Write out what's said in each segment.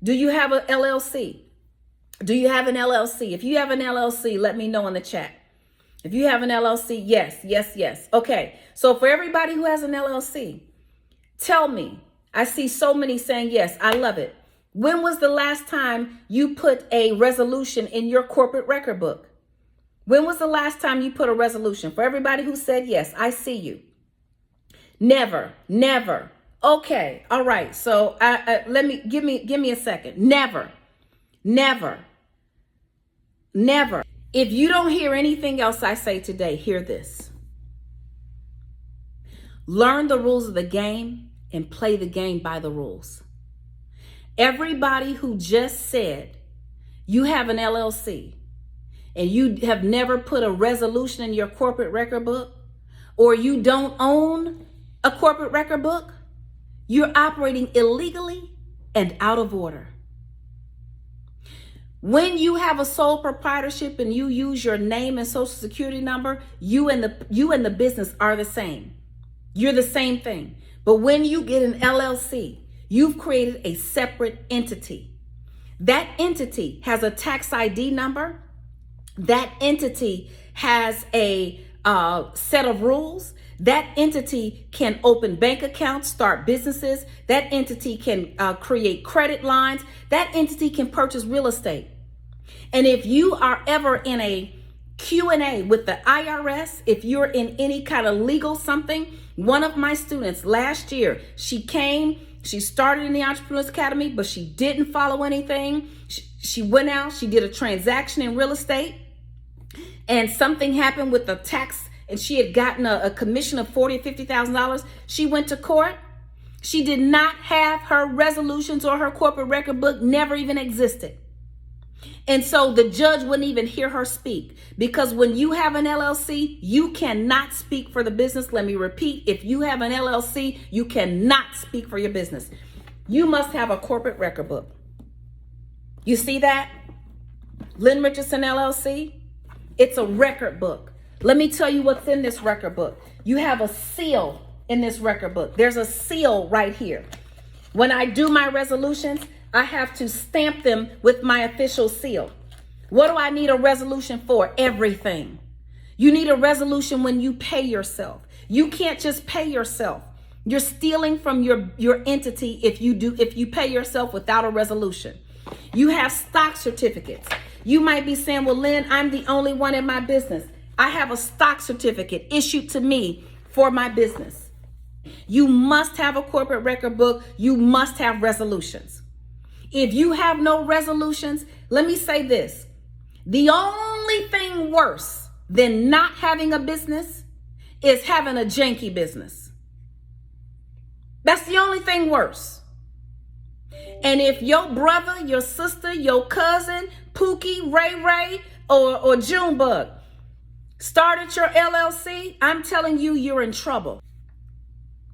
Do you have an LLC? Do you have an LLC? If you have an LLC, let me know in the chat. If you have an LLC, yes, yes, yes. Okay. So for everybody who has an LLC, tell me. I see so many saying yes. I love it. When was the last time you put a resolution in your corporate record book? When was the last time you put a resolution? For everybody who said yes, I see you. Never, never. Okay. All right. So give me a second. Never, never, never. If you don't hear anything else I say today, hear this. Learn the rules of the game and play the game by the rules. Everybody who just said you have an LLC and you have never put a resolution in your corporate record book, or you don't own a corporate record book, you're operating illegally and out of order. When you have a sole proprietorship and you use your name and social security number, you and the business are the same. You're the same thing. But when you get an LLC, you've created a separate entity. That entity has a tax ID number. That entity has a set of rules. That entity can open bank accounts, start businesses. That entity can create credit lines. That entity can purchase real estate. And if you are ever in a Q&A with the IRS, if you're in any kind of legal something, one of my students last year, she started in the Entrepreneurs Academy, but she didn't follow anything. She went out, she did a transaction in real estate, and something happened with the tax, and she had gotten a commission of $40,000 or $50,000. She went to court. She did not have her resolutions, or her corporate record book never even existed. And so the judge wouldn't even hear her speak, because when you have an LLC, you cannot speak for the business. Let me repeat, if you have an LLC, you cannot speak for your business. You must have a corporate record book. You see that? Lynn Richardson LLC, it's a record book. Let me tell you what's in this record book. You have a seal in this record book. There's a seal right here. When I do my resolutions, I have to stamp them with my official seal. What do I need a resolution for? Everything. You need a resolution when you pay yourself. You can't just pay yourself. You're stealing from your entity if you pay yourself without a resolution. You have stock certificates. You might be saying, well, Lynn, I'm the only one in my business. I have a stock certificate issued to me for my business. You must have a corporate record book. You must have resolutions. If you have no resolutions, let me say this. The only thing worse than not having a business is having a janky business. That's the only thing worse. And if your brother, your sister, your cousin, Pookie, Ray Ray, or Junebug started your LLC, I'm telling you, you're in trouble.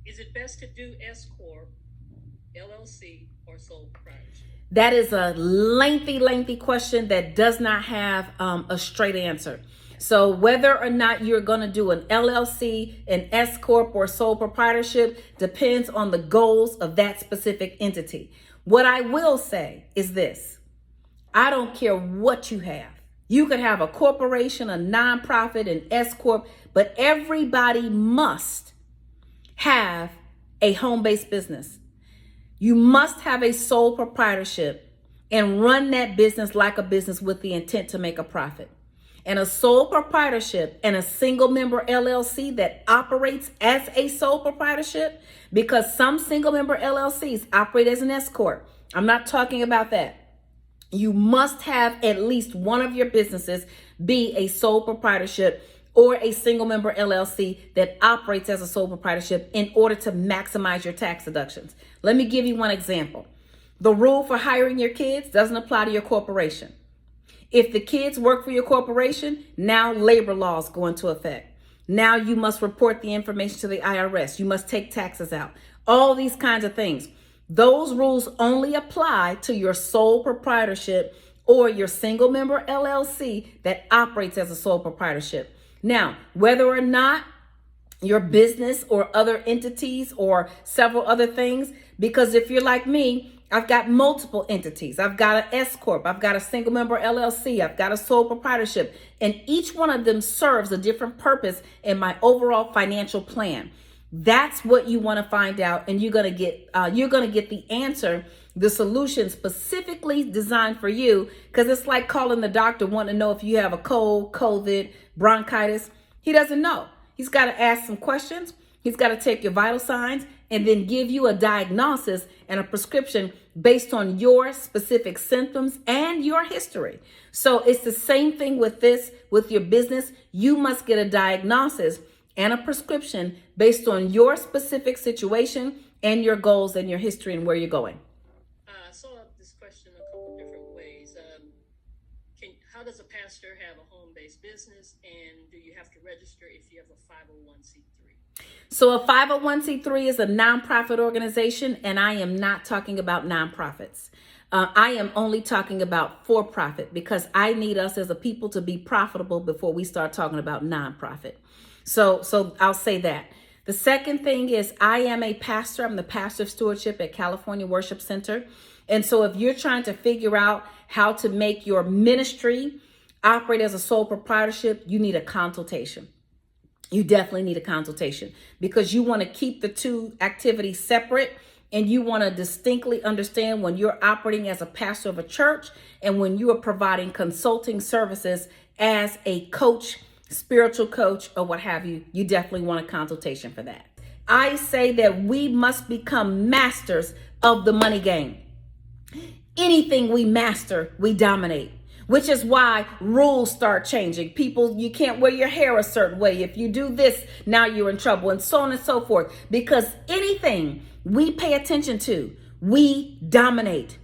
Is it best to do Escort, LLC, or sole proprietorship? That is a lengthy question that does not have a straight answer. So whether or not you're going to do an LLC, an S Corp, or sole proprietorship depends on the goals of that specific entity. What I will say is this. I don't care what you have. You could have a corporation, a nonprofit, an S Corp, but everybody must have a home-based business. You must have a sole proprietorship and run that business like a business with the intent to make a profit. And a sole proprietorship and a single member LLC that operates as a sole proprietorship, because some single member LLCs operate as an escort. I'm not talking about that. You must have at least one of your businesses be a sole proprietorship or a single member LLC that operates as a sole proprietorship in order to maximize your tax deductions. Let me give you one example. The rule for hiring your kids doesn't apply to your corporation. If the kids work for your corporation, now labor laws go into effect. Now you must report the information to the IRS. You must take taxes out. All these kinds of things. Those rules only apply to your sole proprietorship or your single member LLC that operates as a sole proprietorship. Now, whether or not your business or other entities or several other things, because if you're like me, I've got multiple entities. I've got an Escort. I've got a single member LLC. I've got a sole proprietorship. And each one of them serves a different purpose in my overall financial plan. That's what you want to find out. And you're going to get the answer, the solution specifically designed for you. Because it's like calling the doctor wanting to know if you have a cold, COVID, bronchitis. He doesn't know. He's got to ask some questions. He's got to take your vital signs and then give you a diagnosis and a prescription based on your specific symptoms and your history. So it's the same thing with this, with your business. You must get a diagnosis and a prescription based on your specific situation and your goals and your history and where you're going. I saw this question a couple different ways. How does a pastor have a home-based business, and do you have to register if you have a 501c3? So a 501c3 is a nonprofit organization, and I am not talking about nonprofits. I am only talking about for-profit because I need us as a people to be profitable before we start talking about nonprofit. So I'll say that. The second thing is I am a pastor. I'm the pastor of stewardship at California Worship Center. And so if you're trying to figure out how to make your ministry operate as a sole proprietorship, you need a consultation. You definitely need a consultation because you want to keep the two activities separate, and you want to distinctly understand when you're operating as a pastor of a church and when you are providing consulting services as a coach, spiritual coach, or what have you. You definitely want a consultation for that. I say that we must become masters of the money game. Anything we master, we dominate. Which is why rules start changing. People, you can't wear your hair a certain way. If you do this, now you're in trouble, and so on and so forth. Because anything we pay attention to, we dominate.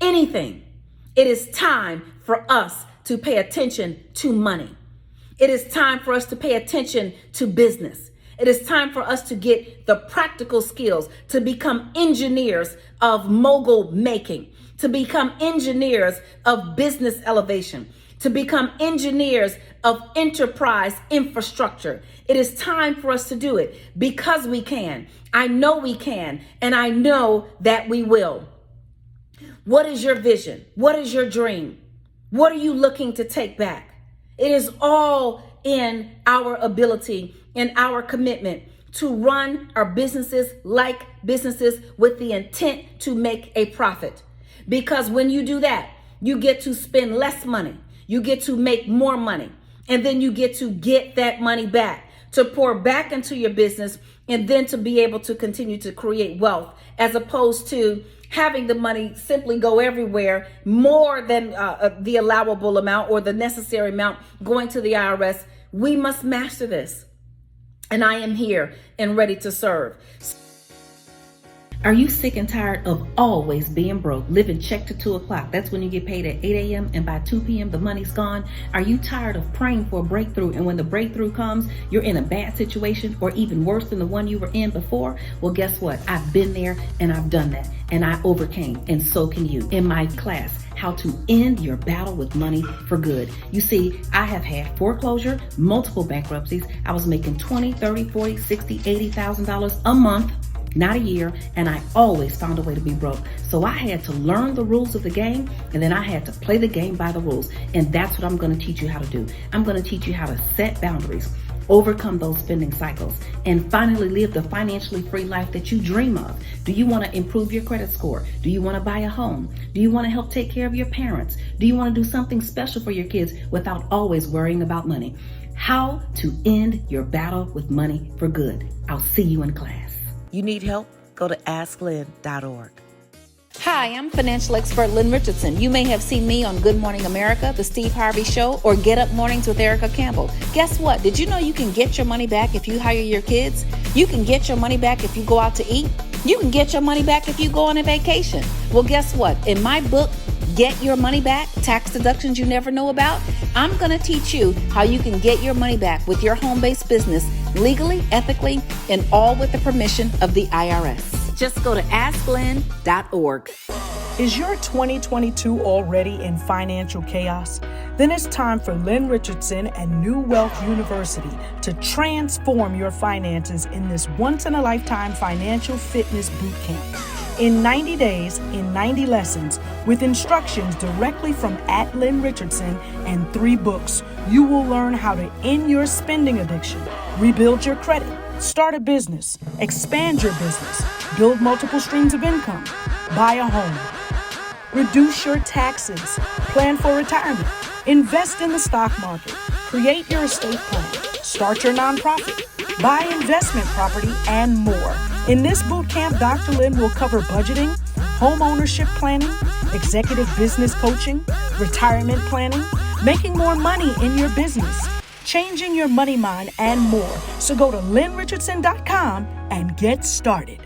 Anything. It is time for us to pay attention to money. It is time for us to pay attention to business. It is time for us to get the practical skills to become engineers of mogul making, to become engineers of business elevation, to become engineers of enterprise infrastructure. It is time for us to do it because we can. I know we can, and I know that we will. What is your vision? What is your dream? What are you looking to take back? It is all in our ability and our commitment to run our businesses like businesses with the intent to make a profit. Because when you do that, you get to spend less money. You get to make more money. And then you get to get that money back to pour back into your business and then to be able to continue to create wealth, as opposed to having the money simply go everywhere, more than the allowable amount or the necessary amount going to the IRS. We must master this. And I am here and ready to serve. Are you sick and tired of always being broke, living check to 2 o'clock? That's when you get paid at 8 a.m. and by 2 p.m. the money's gone. Are you tired of praying for a breakthrough, and when the breakthrough comes, you're in a bad situation or even worse than the one you were in before? Well, guess what? I've been there and I've done that, and I overcame, and so can you. In my class, How to End Your Battle with Money for Good. You see, I have had foreclosure, multiple bankruptcies. I was making $20, $30, $40, $60, $80,000 a month, not a year, and I always found a way to be broke. So I had to learn the rules of the game, and then I had to play the game by the rules. And that's what I'm going to teach you how to do. I'm going to teach you how to set boundaries, overcome those spending cycles, and finally live the financially free life that you dream of. Do you want to improve your credit score? Do you want to buy a home? Do you want to help take care of your parents? Do you want to do something special for your kids without always worrying about money? How to end your battle with money for good. I'll see you in class. You need help? Go to asklynn.org. Hi, I'm financial expert Lynn Richardson. You may have seen me on Good Morning America, The Steve Harvey Show, or Get Up Mornings with Erica Campbell. Guess what? Did you know you can get your money back if you hire your kids? You can get your money back if you go out to eat. You can get your money back if you go on a vacation. Well, guess what? In my book, Get Your Money Back, Tax Deductions You Never Know About, I'm going to teach you how you can get your money back with your home-based business legally, ethically, and all with the permission of the IRS. Just go to asklynn.org. Is your 2022 already in financial chaos? Then it's time for Lynn Richardson and New Wealth University to transform your finances in this once-in-a-lifetime financial fitness boot camp. In 90 days, in 90 lessons, with instructions directly from @Lynn Richardson and 3 books, you will learn how to end your spending addiction, rebuild your credit, start a business, expand your business, build multiple streams of income, buy a home, reduce your taxes, plan for retirement, invest in the stock market, create your estate plan, start your nonprofit, buy investment property, and more. In this boot camp, Dr. Lynn will cover budgeting, home ownership planning, executive business coaching, retirement planning, making more money in your business, changing your money mind, and more. So go to lynnrichardson.com and get started.